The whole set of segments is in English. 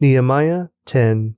Nehemiah 10.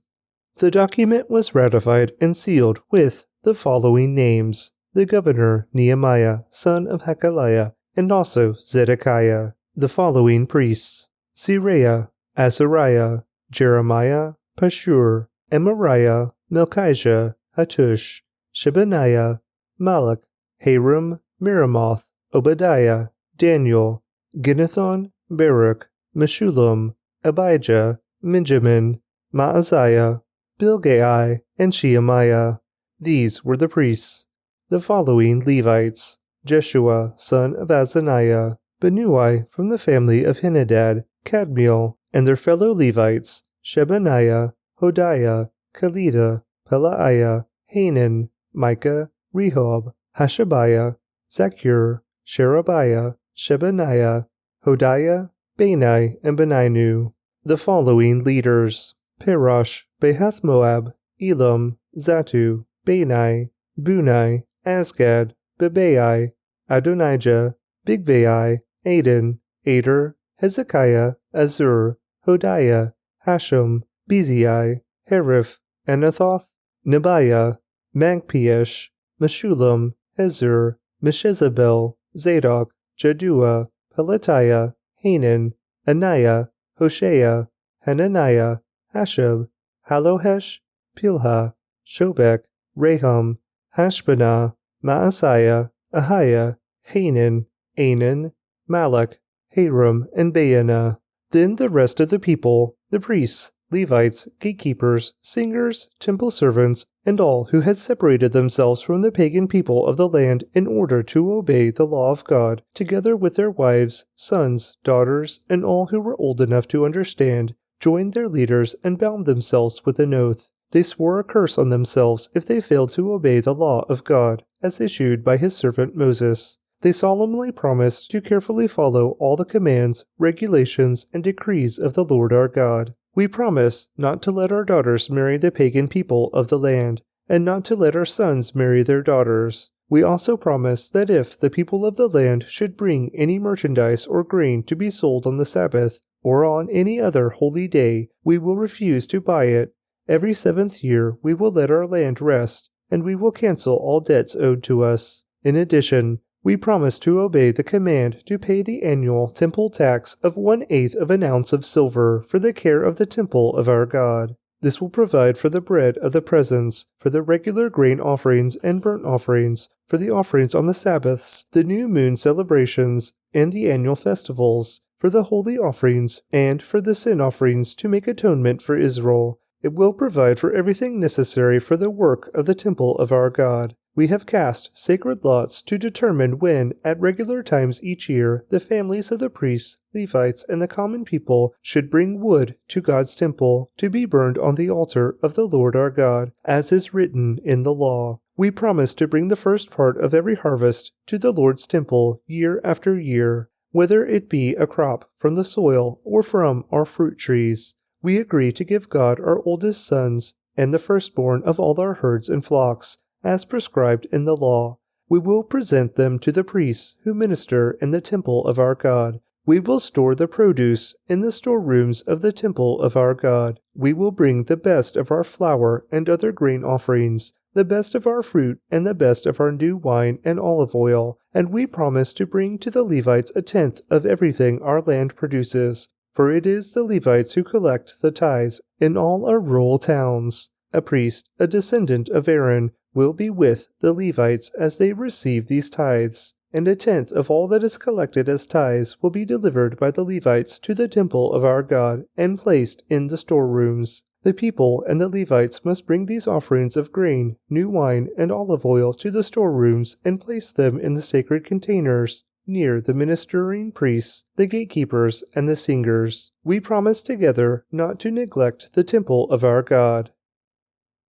The document was ratified and sealed with the following names: the governor Nehemiah, son of Hakaliah, and also Zedekiah. The following priests: Seraiah, Azariah, Jeremiah, Pashur, Amariah, Melchijah, Hattush, Shebaniah, Malach, Harum, Miramoth, Obadiah, Daniel, Ginnethon, Baruch, Meshullam, Abijah, Benjamin, Maaziah, Bilgai, and Shemaiah. These were the priests. The following Levites: Jeshua, son of Azaniah, Benui from the family of Henadad, Kadmiel, and their fellow Levites: Shebaniah, Hodiah, Kelida, Pelaiah, Hanan, Micah, Rehob, Hashabiah, Zakur, Sherebiah, Shebaniah, Hodiah, Bani, and Beninu. The following leaders: Parosh, Behath Moab, Elam, Zatu, Bani, Bunai, Asgad, Bebai, Adonijah, Bigvai, Aden, Ader, Hezekiah, Azur, Hodiah, Hashem, Bezai, Hariph, Anathoth, Nebiah, Magpiesh, Meshullam, Ezur, Meshezabel, Zadok, Jaddua, Pelatiah, Hanan, Anaiah, Hoshea, Hananiah, Hashab, Halohesh, Pilha, Shobek, Raham, Hashbanah, Maaseiah, Ahiah, Hanan, Anan, Malach, Haram, and Baanah. Then the rest of the people, the priests, Levites, gatekeepers, singers, temple servants, and all who had separated themselves from the pagan people of the land in order to obey the law of God, together with their wives, sons, daughters, and all who were old enough to understand, joined their leaders and bound themselves with an oath. They swore a curse on themselves if they failed to obey the law of God, as issued by his servant Moses. They solemnly promised to carefully follow all the commands, regulations, and decrees of the Lord our God. We promise not to let our daughters marry the pagan people of the land, and not to let our sons marry their daughters. We also promise that if the people of the land should bring any merchandise or grain to be sold on the Sabbath, or on any other holy day, we will refuse to buy it. Every 7th year we will let our land rest, and we will cancel all debts owed to us. In addition, we promise to obey the command to pay the annual temple tax of 1/8 of an ounce of silver for the care of the temple of our God. This will provide for the bread of the presence, for the regular grain offerings and burnt offerings, for the offerings on the Sabbaths, the new moon celebrations, and the annual festivals, for the holy offerings, and for the sin offerings to make atonement for Israel. It will provide for everything necessary for the work of the temple of our God. We have cast sacred lots to determine when, at regular times each year, the families of the priests, Levites, and the common people should bring wood to God's temple to be burned on the altar of the Lord our God, as is written in the law. We promise to bring the first part of every harvest to the Lord's temple year after year, whether it be a crop from the soil or from our fruit trees. We agree to give God our oldest sons and the firstborn of all our herds and flocks, as prescribed in the law. We will present them to the priests who minister in the temple of our God. We will store the produce in the storerooms of the temple of our God. We will bring the best of our flour and other grain offerings, the best of our fruit and the best of our new wine and olive oil, and we promise to bring to the Levites 1/10 of everything our land produces, for it is the Levites who collect the tithes in all our rural towns. A priest, a descendant of Aaron, will be with the Levites as they receive these tithes, and 1/10 of all that is collected as tithes will be delivered by the Levites to the temple of our God and placed in the storerooms. The people and the Levites must bring these offerings of grain, new wine, and olive oil to the storerooms and place them in the sacred containers, near the ministering priests, the gatekeepers, and the singers. We promise together not to neglect the temple of our God.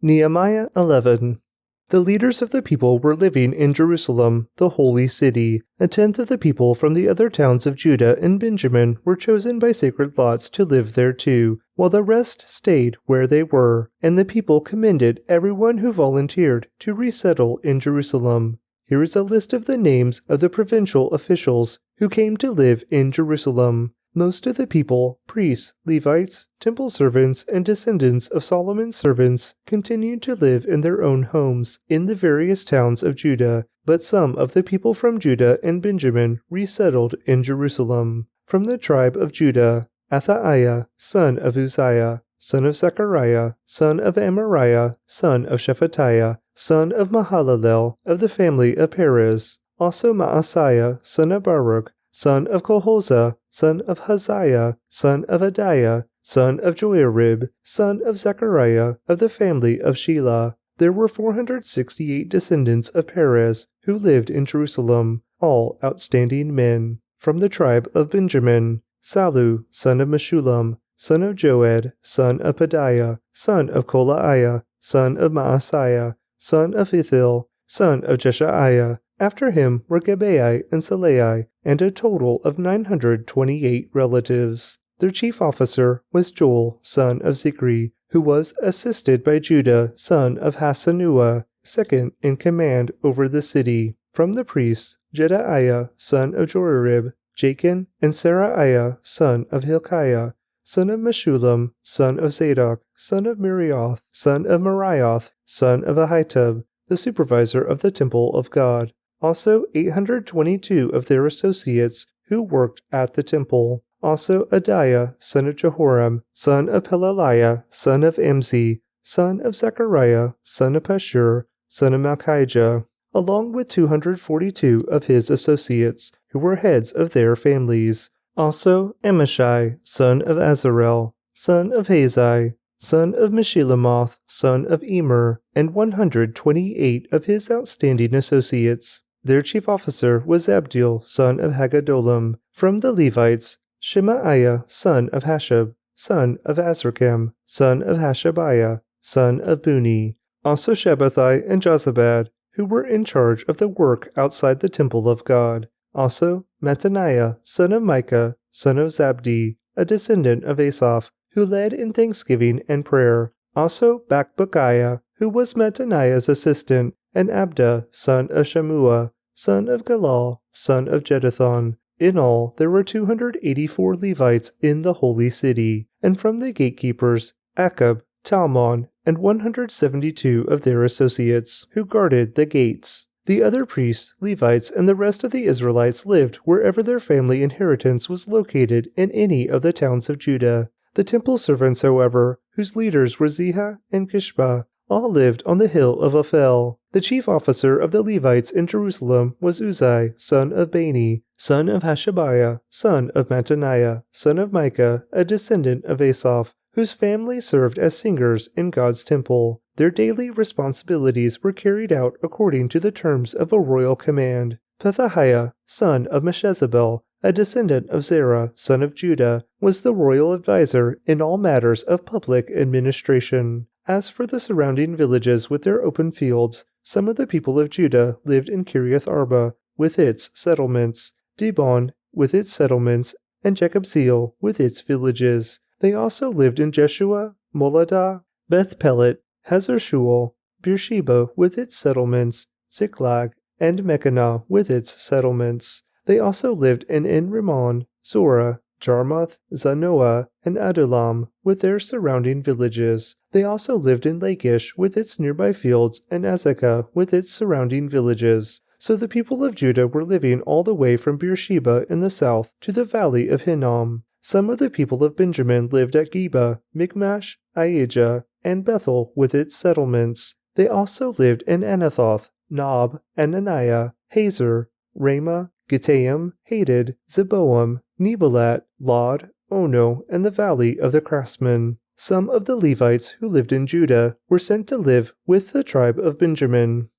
Nehemiah 11. The leaders of the people were living in Jerusalem, the holy city. 1/10 of the people from the other towns of Judah and Benjamin were chosen by sacred lots to live there too, while the rest stayed where they were, and the people commended everyone who volunteered to resettle in Jerusalem. Here is a list of the names of the provincial officials who came to live in Jerusalem: Most of the people, priests, Levites, temple servants, and descendants of Solomon's servants continued to live in their own homes in the various towns of Judah, but some of the people from Judah and Benjamin resettled in Jerusalem. From the tribe of Judah, Athaiah, son of Uzziah, son of Zechariah, son of Amariah, son of Shephatiah, son of Mahalalel, of the family of Perez. Also Maaseiah, son of Baruch, son of Kohoza, son of Haziah, son of Adiah, son of Joiarib, son of Zechariah, of the family of Shelah. There were 468 descendants of Perez who lived in Jerusalem, all outstanding men. From the tribe of Benjamin, Salu, son of Meshullam, son of Joed, son of Pedaiah, son of Kolaiah, son of Maaseiah, son of Ithil, son of Jeshaiah. After him were Gebai and Salai, and a total of 928 relatives. Their chief officer was Joel, son of Zikri, who was assisted by Judah, son of Hasanua, second in command over the city. From the priests, Jedaiah, son of Joiarib, Jachin, and Seraiah, son of Hilkiah, son of Meshullam, son of Zadok, son of Mirioth, son of Marioth, son of Ahitub, the supervisor of the temple of God. Also 822 of their associates who worked at the temple. Also Adiah, son of Jehoram, son of Pelaliah, son of Amzi, son of Zechariah, son of Pashur, son of Malchijah, along with 242 of his associates, who were heads of their families. Also Amashai, son of Azarel, son of Hazai, son of Meshilemoth, son of Emer, and 128 of his outstanding associates. Their chief officer was Abdiel, son of Haggadolam. From the Levites, Shemaiah, son of Hashab, son of Azrikam, son of Hashabiah, son of Buni. Also Shabbathai and Jozabad, who were in charge of the work outside the temple of God. Also Mattaniah, son of Micah, son of Zabdi, a descendant of Asaph, who led in thanksgiving and prayer. Also Bakbukiah, who was Mattaniah's assistant, and Abda, son of Shammua, son of Galal, son of Jeduthun. In all, there were 284 Levites in the holy city, and from the gatekeepers, Akab, Talmon, and 172 of their associates, who guarded the gates. The other priests, Levites, and the rest of the Israelites lived wherever their family inheritance was located in any of the towns of Judah. The temple servants, however, whose leaders were Ziha and Gishpa, all lived on the hill of Ophel. The chief officer of the Levites in Jerusalem was Uzai, son of Bani, son of Hashabiah, son of Mattaniah, son of Micah, a descendant of Asaph, whose family served as singers in God's temple. Their daily responsibilities were carried out according to the terms of a royal command. Pethahiah, son of Meshezabel, a descendant of Zerah, son of Judah, was the royal advisor in all matters of public administration. As for the surrounding villages with their open fields, some of the people of Judah lived in Kiriath Arba with its settlements, Dibon with its settlements, and Jekabzeel with its villages. They also lived in Jeshua, Moladah, Beth Pelet, Hazar Shual, Beersheba with its settlements, Ziklag, and Mechanah with its settlements. They also lived in En-Rimmon, Zorah, Jarmuth, Zanoah, and Adullam with their surrounding villages. They also lived in Lachish with its nearby fields and Azekah with its surrounding villages. So the people of Judah were living all the way from Beersheba in the south to the valley of Hinnom. Some of the people of Benjamin lived at Geba, Michmash, Aijah, and Bethel with its settlements. They also lived in Anathoth, Nob, Ananiah, Hazor, Ramah, Gittaim, Hadid, Zeboam, Nebalat, Lod, Ono, and the valley of the craftsmen. Some of the Levites who lived in Judah were sent to live with the tribe of Benjamin.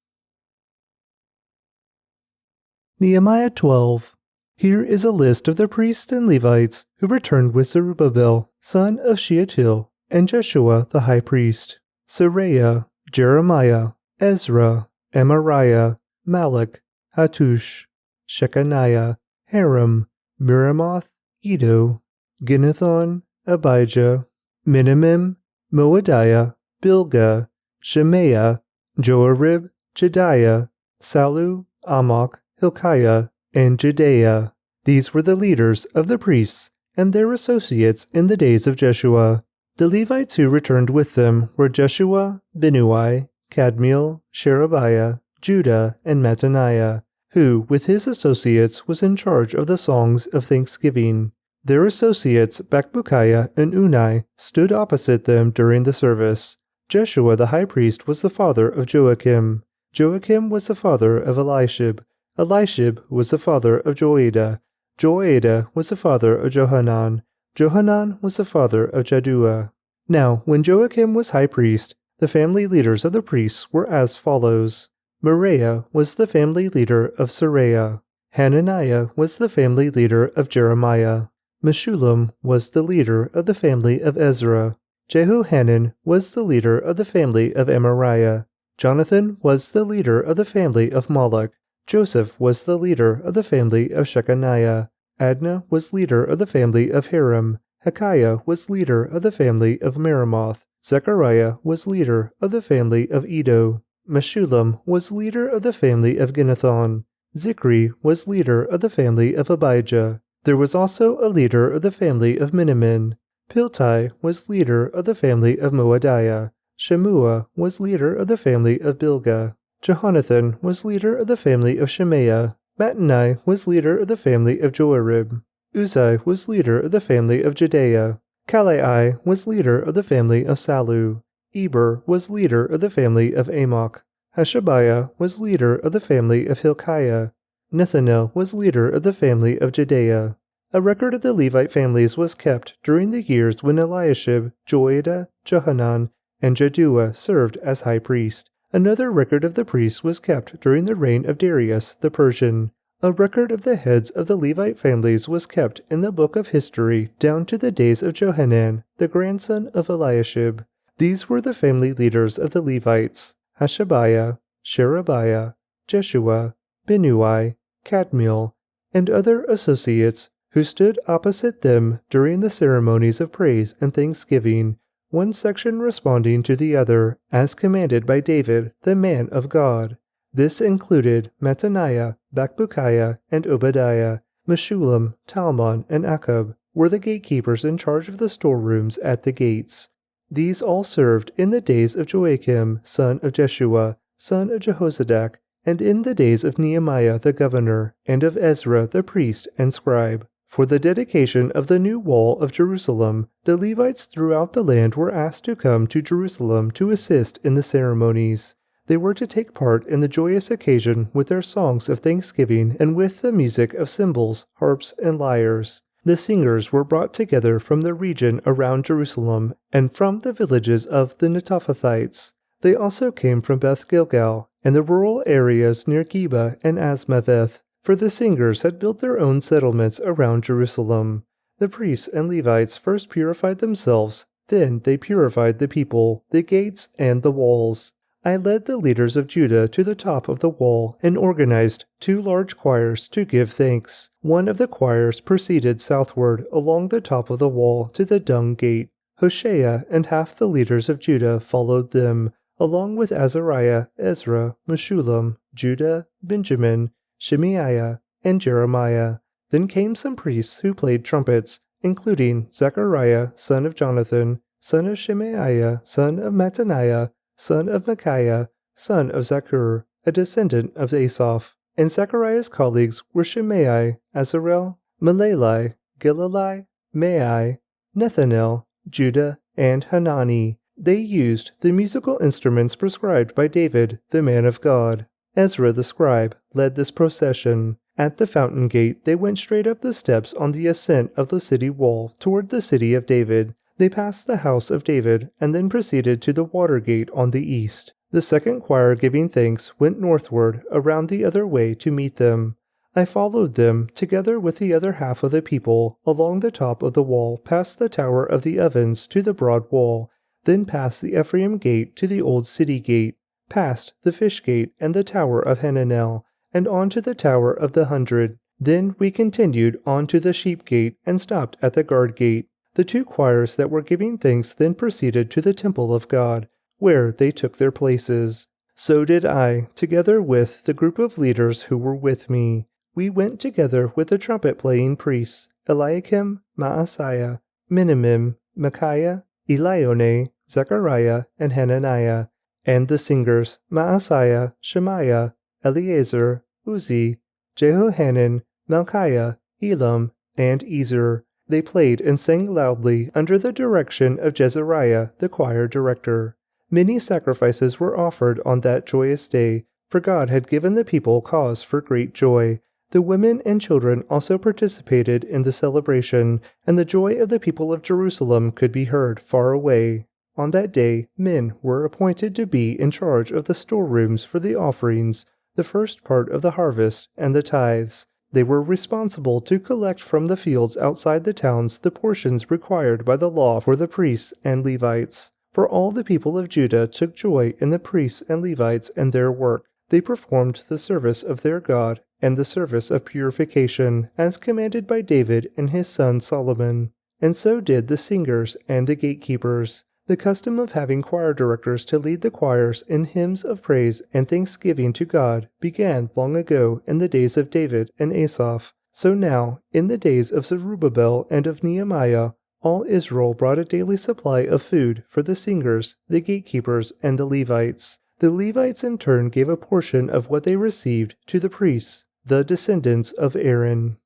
Nehemiah 12. Here is a list of the priests and Levites who returned with Zerubbabel, son of Shealtiel, and Jeshua the high priest, Seraiah, Jeremiah, Ezra, Amariah, Malach, Hattush, Shechaniah, Haram, Miramoth, Iddo, Ginnethon, Abijah, Minimim, Moadiah, Bilgah, Shemaiah, Joarib, Jediah, Salu, Amok, Hilkiah, and Jedaiah. These were the leaders of the priests and their associates in the days of Jeshua. The Levites who returned with them were Jeshua, Binnui, Kadmiel, Sherebiah, Judah, and Mattaniah, who, with his associates, was in charge of the songs of thanksgiving. Their associates, Bakbukiah and Unai, stood opposite them during the service. Jeshua the high priest was the father of Joachim. Joachim was the father of Eliashib. Eliashib was the father of Joiada. Joiada was the father of Johanan. Johanan was the father of Jaddua. Now, when Joachim was high priest, the family leaders of the priests were as follows. Moriah was the family leader of Seraiah. Hananiah was the family leader of Jeremiah. Meshullam was the leader of the family of Ezra. Jehohanan was the leader of the family of Amariah. Jonathan was the leader of the family of Moloch. Joseph was the leader of the family of Shechaniah. Adnah was leader of the family of Hiram. Hekiah was leader of the family of Meremoth. Zechariah was leader of the family of Iddo. Meshullam was leader of the family of Ginnethon. Zikri was leader of the family of Abijah. There was also a leader of the family of Miniamin. Piltai was leader of the family of Moadiah. Shemua was leader of the family of Bilgah. Jehonathan was leader of the family of Shemaiah. Mattani was leader of the family of Joarib. Uzai was leader of the family of Judea. Kalai was leader of the family of Salu. Eber was leader of the family of Amok. Hashabiah was leader of the family of Hilkiah. Nethanel was leader of the family of Judea. A record of the Levite families was kept during the years when Eliashib, Joiada, Johanan, and Jaddua served as high priest. Another record of the priests was kept during the reign of Darius the Persian. A record of the heads of the Levite families was kept in the book of history down to the days of Johanan, the grandson of Eliashib. These were the family leaders of the Levites: Hashabiah, Sherebiah, Jeshua, Binnui, Kadmiel, and other associates who stood opposite them during the ceremonies of praise and thanksgiving, one section responding to the other, as commanded by David, the man of God. This included Mattaniah, Bakbukiah, and Obadiah. Meshullam, Talmon, and Akub were the gatekeepers in charge of the storerooms at the gates. These all served in the days of Joachim, son of Jeshua, son of Jehozadak, and in the days of Nehemiah the governor, and of Ezra the priest and scribe. For the dedication of the new wall of Jerusalem, the Levites throughout the land were asked to come to Jerusalem to assist in the ceremonies. They were to take part in the joyous occasion with their songs of thanksgiving and with the music of cymbals, harps, and lyres. The singers were brought together from the region around Jerusalem and from the villages of the Netophathites. They also came from Beth Gilgal and the rural areas near Geba and Asmaveth, for the singers had built their own settlements around Jerusalem. The priests and Levites first purified themselves, then they purified the people, the gates, and the walls. I led the leaders of Judah to the top of the wall and organized 2 large choirs to give thanks. One of the choirs proceeded southward along the top of the wall to the Dung Gate. Hoshea and half the leaders of Judah followed them, along with Azariah, Ezra, Meshullam, Judah, Benjamin, Shemaiah, and Jeremiah. Then came some priests who played trumpets, including Zechariah, son of Jonathan, son of Shemaiah, son of Mattaniah, son of Micaiah, son of Zakur, a descendant of Asaph. And Zechariah's colleagues were Shimei, Azarel, Malali, Gilalai, Mai, Nethanel, Judah, and Hanani. They used the musical instruments prescribed by David, the man of God. Ezra the scribe led this procession. At the fountain gate they went straight up the steps on the ascent of the city wall toward the city of David. They passed the house of David and then proceeded to the water gate on the east. The second choir giving thanks went northward around the other way to meet them. I followed them, together with the other half of the people, along the top of the wall past the tower of the ovens to the broad wall, then past the Ephraim gate to the old city gate, past the fish gate and the tower of Hananel, and on to the tower of the 100. Then we continued on to the sheep gate and stopped at the guard gate. The 2 choirs that were giving thanks then proceeded to the temple of God, where they took their places. So did I, together with the group of leaders who were with me. We went together with the trumpet-playing priests, Eliakim, Maaseiah, Minimim, Micaiah, Elionai, Zechariah, and Hananiah, and the singers, Maaseiah, Shemaiah, Eleazar, Uzzi, Jehohanan, Malchiah, Elam, and Ezer. They played and sang loudly under the direction of Jezariah, the choir director. Many sacrifices were offered on that joyous day, for God had given the people cause for great joy. The women and children also participated in the celebration, and the joy of the people of Jerusalem could be heard far away. On that day, men were appointed to be in charge of the storerooms for the offerings, the first part of the harvest, and the tithes. They were responsible to collect from the fields outside the towns the portions required by the law for the priests and Levites. For all the people of Judah took joy in the priests and Levites and their work. They performed the service of their God and the service of purification, as commanded by David and his son Solomon. And so did the singers and the gatekeepers. The custom of having choir directors to lead the choirs in hymns of praise and thanksgiving to God began long ago in the days of David and Asaph. So now, in the days of Zerubbabel and of Nehemiah, all Israel brought a daily supply of food for the singers, the gatekeepers, and the Levites. The Levites in turn gave a portion of what they received to the priests, the descendants of Aaron.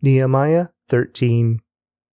Nehemiah 13.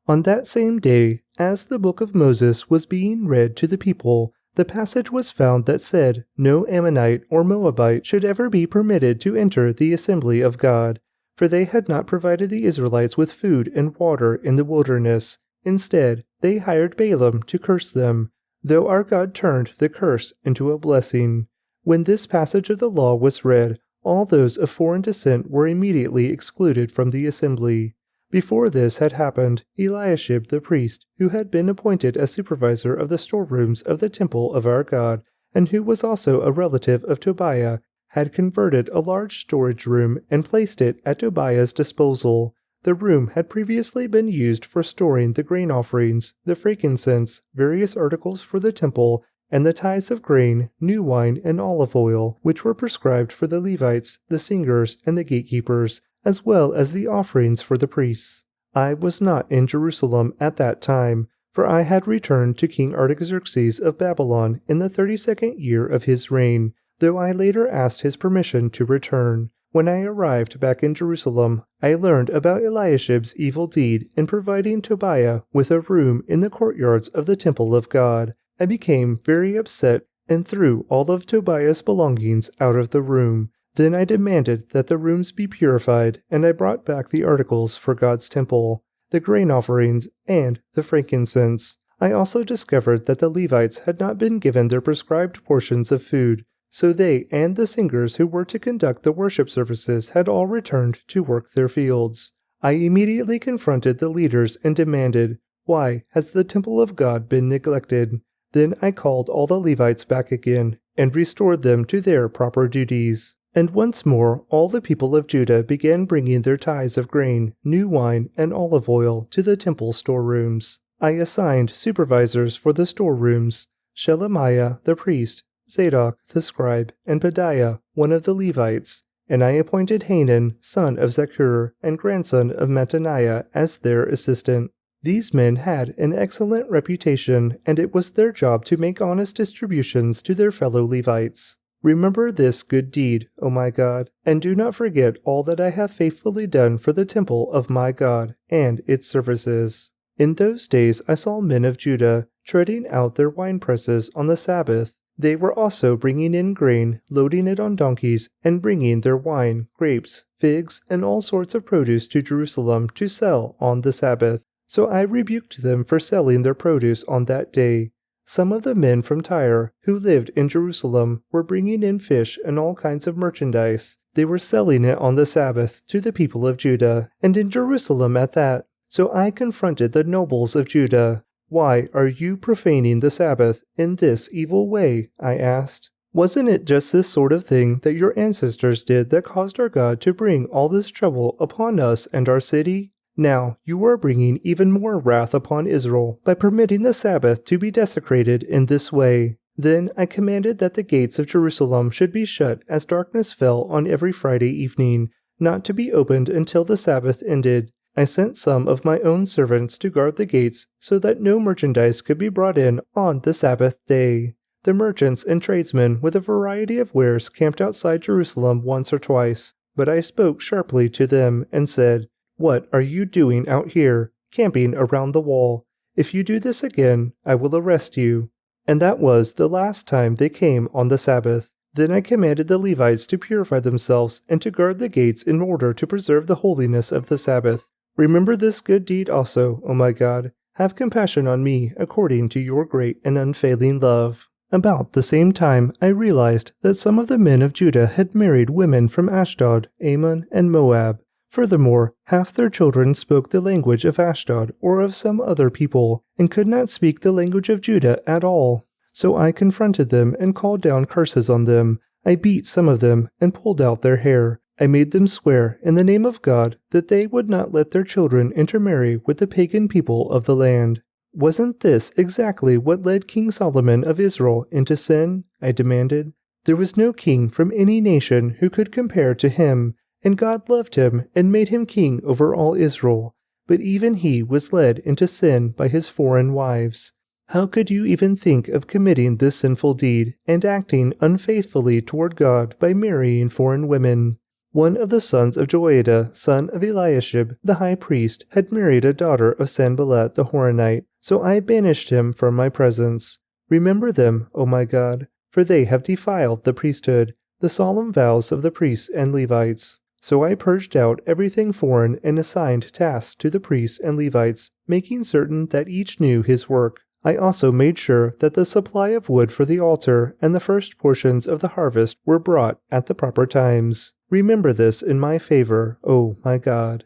On that same day, as the book of Moses was being read to the people, the passage was found that said, no Ammonite or Moabite should ever be permitted to enter the assembly of God, for they had not provided the Israelites with food and water in the wilderness. Instead, they hired Balaam to curse them, though our God turned the curse into a blessing. When this passage of the law was read, all those of foreign descent were immediately excluded from the assembly. Before this had happened, Eliashib the priest, who had been appointed as supervisor of the storerooms of the temple of our God, and who was also a relative of Tobiah, had converted a large storage room and placed it at Tobiah's disposal. The room had previously been used for storing the grain offerings, the frankincense, various articles for the temple, and the tithes of grain, new wine, and olive oil, which were prescribed for the Levites, the singers, and the gatekeepers, as well as the offerings for the priests. I was not in Jerusalem at that time, for I had returned to King Artaxerxes of Babylon in the 32nd year of his reign, though I later asked his permission to return. When I arrived back in Jerusalem, I learned about Eliashib's evil deed in providing Tobiah with a room in the courtyards of the temple of God. I became very upset and threw all of Tobiah's belongings out of the room. Then I demanded that the rooms be purified, and I brought back the articles for God's temple, the grain offerings, and the frankincense. I also discovered that the Levites had not been given their prescribed portions of food, so they and the singers who were to conduct the worship services had all returned to work their fields. I immediately confronted the leaders and demanded, "Why has the temple of God been neglected?" Then I called all the Levites back again and restored them to their proper duties. And once more all the people of Judah began bringing their tithes of grain, new wine, and olive oil to the temple storerooms. I assigned supervisors for the storerooms, Shelemiah the priest, Zadok the scribe, and Pedaiah, one of the Levites, and I appointed Hanan, son of Zaccur, and grandson of Mattaniah, as their assistant. These men had an excellent reputation, and it was their job to make honest distributions to their fellow Levites. Remember this good deed, O my God, and do not forget all that I have faithfully done for the temple of my God and its services. In those days I saw men of Judah treading out their winepresses on the Sabbath. They were also bringing in grain, loading it on donkeys, and bringing their wine, grapes, figs, and all sorts of produce to Jerusalem to sell on the Sabbath. So I rebuked them for selling their produce on that day. Some of the men from Tyre, who lived in Jerusalem, were bringing in fish and all kinds of merchandise. They were selling it on the Sabbath to the people of Judah, and in Jerusalem at that. So I confronted the nobles of Judah. "Why are you profaning the Sabbath in this evil way?" I asked. "Wasn't it just this sort of thing that your ancestors did that caused our God to bring all this trouble upon us and our city? Now you are bringing even more wrath upon Israel by permitting the Sabbath to be desecrated in this way." Then I commanded that the gates of Jerusalem should be shut as darkness fell on every Friday evening. not to be opened until the Sabbath ended. I sent some of my own servants to guard the gates so that no merchandise could be brought in on the Sabbath day. The merchants and tradesmen with a variety of wares camped outside Jerusalem once or twice, but I spoke sharply to them and said, "What are you doing out here, camping around the wall? If you do this again, I will arrest you." And that was the last time they came on the Sabbath. Then I commanded the Levites to purify themselves and to guard the gates in order to preserve the holiness of the Sabbath. Remember this good deed also, O my God. Have compassion on me according to your great and unfailing love. About the same time, I realized that some of the men of Judah had married women from Ashdod, Ammon, and Moab. Furthermore, half their children spoke the language of Ashdod or of some other people, and could not speak the language of Judah at all. So I confronted them and called down curses on them. I beat some of them and pulled out their hair. I made them swear in the name of God that they would not let their children intermarry with the pagan people of the land. Wasn't this exactly what led King Solomon of Israel into sin? I demanded. There was no king from any nation who could compare to him, and God loved him and made him king over all Israel. But even he was led into sin by his foreign wives. How could you even think of committing this sinful deed and acting unfaithfully toward God by marrying foreign women? One of the sons of Joiada, son of Eliashib, the high priest, had married a daughter of Sanballat the Horonite, so I banished him from my presence. Remember them, O my God, for they have defiled the priesthood, the solemn vows of the priests and Levites. So I purged out everything foreign and assigned tasks to the priests and Levites, making certain that each knew his work. I also made sure that the supply of wood for the altar and the first portions of the harvest were brought at the proper times. Remember this in my favor, O my God.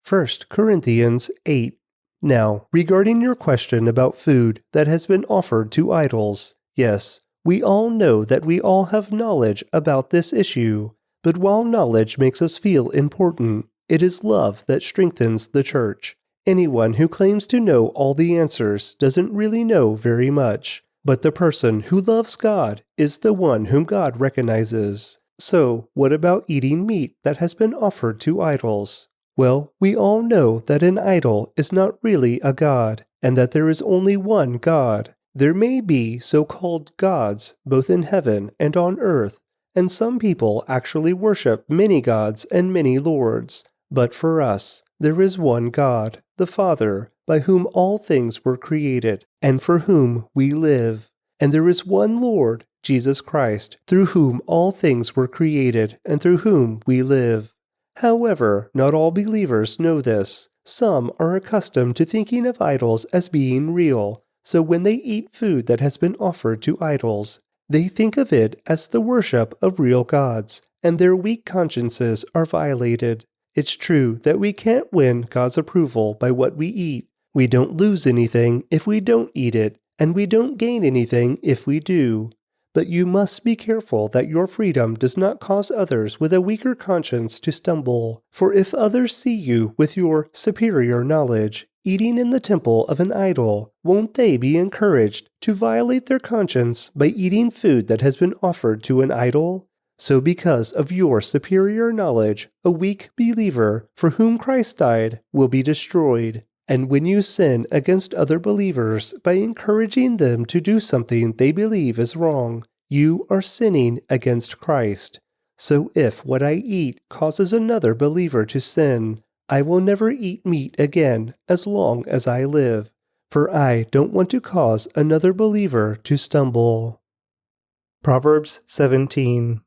1 Corinthians 8. Now, regarding your question about food that has been offered to idols, yes, we all know that we all have knowledge about this issue, but while knowledge makes us feel important, it is love that strengthens the church. Anyone who claims to know all the answers doesn't really know very much, but the person who loves God is the one whom God recognizes. So, what about eating meat that has been offered to idols? Well, we all know that an idol is not really a god, and that there is only one God. There may be so-called gods both in heaven and on earth, and some people actually worship many gods and many lords. But for us, there is one God, the Father, by whom all things were created, and for whom we live. And there is one Lord, Jesus Christ, through whom all things were created, and through whom we live. However, not all believers know this. Some are accustomed to thinking of idols as being real, so when they eat food that has been offered to idols, they think of it as the worship of real gods, and their weak consciences are violated. It's true that we can't win God's approval by what we eat. We don't lose anything if we don't eat it, and we don't gain anything if we do. But you must be careful that your freedom does not cause others with a weaker conscience to stumble. For if others see you with your superior knowledge eating in the temple of an idol, won't they be encouraged to violate their conscience by eating food that has been offered to an idol? So because of your superior knowledge, a weak believer for whom Christ died will be destroyed. And when you sin against other believers by encouraging them to do something they believe is wrong, you are sinning against Christ. So if what I eat causes another believer to sin, I will never eat meat again as long as I live, for I don't want to cause another believer to stumble. Proverbs 17.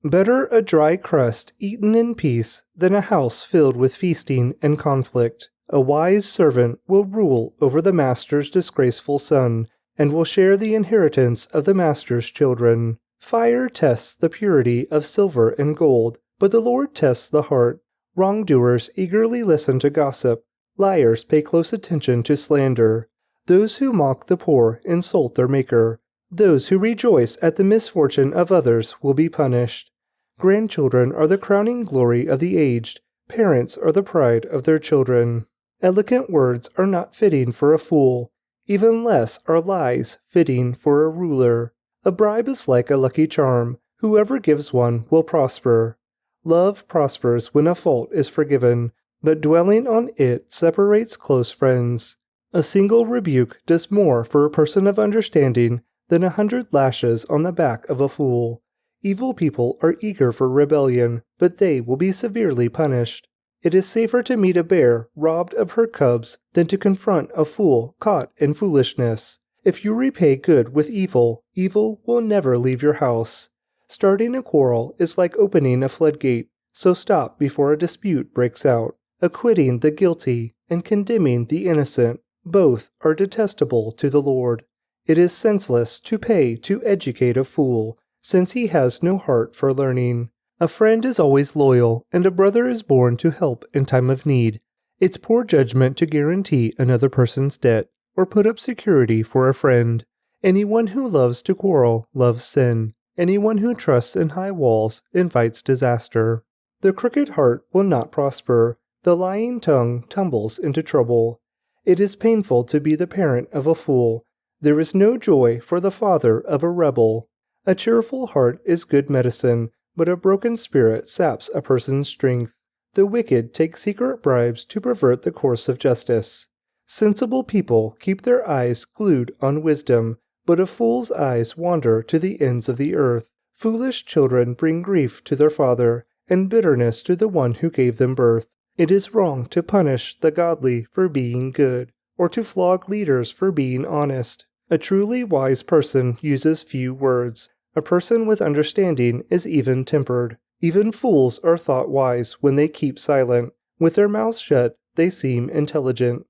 Better a dry crust eaten in peace than a house filled with feasting and conflict. A wise servant will rule over the master's disgraceful son, and will share the inheritance of the master's children. Fire tests the purity of silver and gold, but the Lord tests the heart. Wrongdoers eagerly listen to gossip. Liars pay close attention to slander. Those who mock the poor insult their Maker. Those who rejoice at the misfortune of others will be punished. Grandchildren are the crowning glory of the aged. Parents are the pride of their children. Eloquent words are not fitting for a fool. Even less are lies fitting for a ruler. A bribe is like a lucky charm. Whoever gives one will prosper. Love prospers when a fault is forgiven, but dwelling on it separates close friends. A single rebuke does more for a person of understanding than 100 lashes on the back of a fool. Evil people are eager for rebellion, but they will be severely punished. It is safer to meet a bear robbed of her cubs than to confront a fool caught in foolishness. If you repay good with evil, evil will never leave your house. Starting a quarrel is like opening a floodgate, so stop before a dispute breaks out. Acquitting the guilty and condemning the innocent, both are detestable to the Lord. It is senseless to pay to educate a fool, since he has no heart for learning. A friend is always loyal, and a brother is born to help in time of need. It's poor judgment to guarantee another person's debt, or put up security for a friend. Anyone who loves to quarrel loves sin. Anyone who trusts in high walls invites disaster. The crooked heart will not prosper. The lying tongue tumbles into trouble. It is painful to be the parent of a fool. There is no joy for the father of a rebel. A cheerful heart is good medicine, but a broken spirit saps a person's strength. The wicked take secret bribes to pervert the course of justice. Sensible people keep their eyes glued on wisdom, but a fool's eyes wander to the ends of the earth. Foolish children bring grief to their father, and bitterness to the one who gave them birth. It is wrong to punish the godly for being good, or to flog leaders for being honest. A truly wise person uses few words. A person with understanding is even-tempered. Even fools are thought wise when they keep silent. With their mouths shut, they seem intelligent.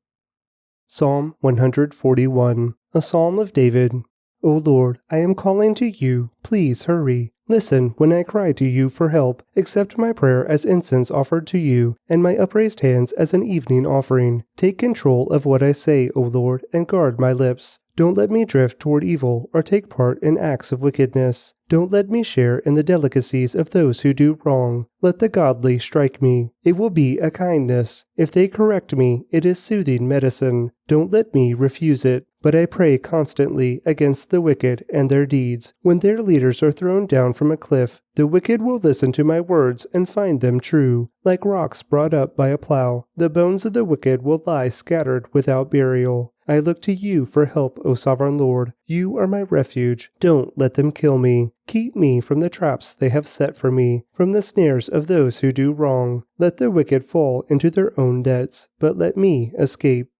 Psalm 141, a psalm of David. O Lord, I am calling to you. Please hurry. Listen when I cry to you for help. Accept my prayer as incense offered to you, and my upraised hands as an evening offering. Take control of what I say, O Lord, and guard my lips. Don't let me drift toward evil or take part in acts of wickedness. Don't let me share in the delicacies of those who do wrong. Let the godly strike me. It will be a kindness. If they correct me, it is soothing medicine. Don't let me refuse it. But I pray constantly against the wicked and their deeds. When their leaders are thrown down from a cliff, the wicked will listen to my words and find them true. Like rocks brought up by a plow, the bones of the wicked will lie scattered without burial. I look to you for help, O sovereign Lord. You are my refuge. Don't let them kill me. Keep me from the traps they have set for me, from the snares of those who do wrong. Let the wicked fall into their own debts, but let me escape.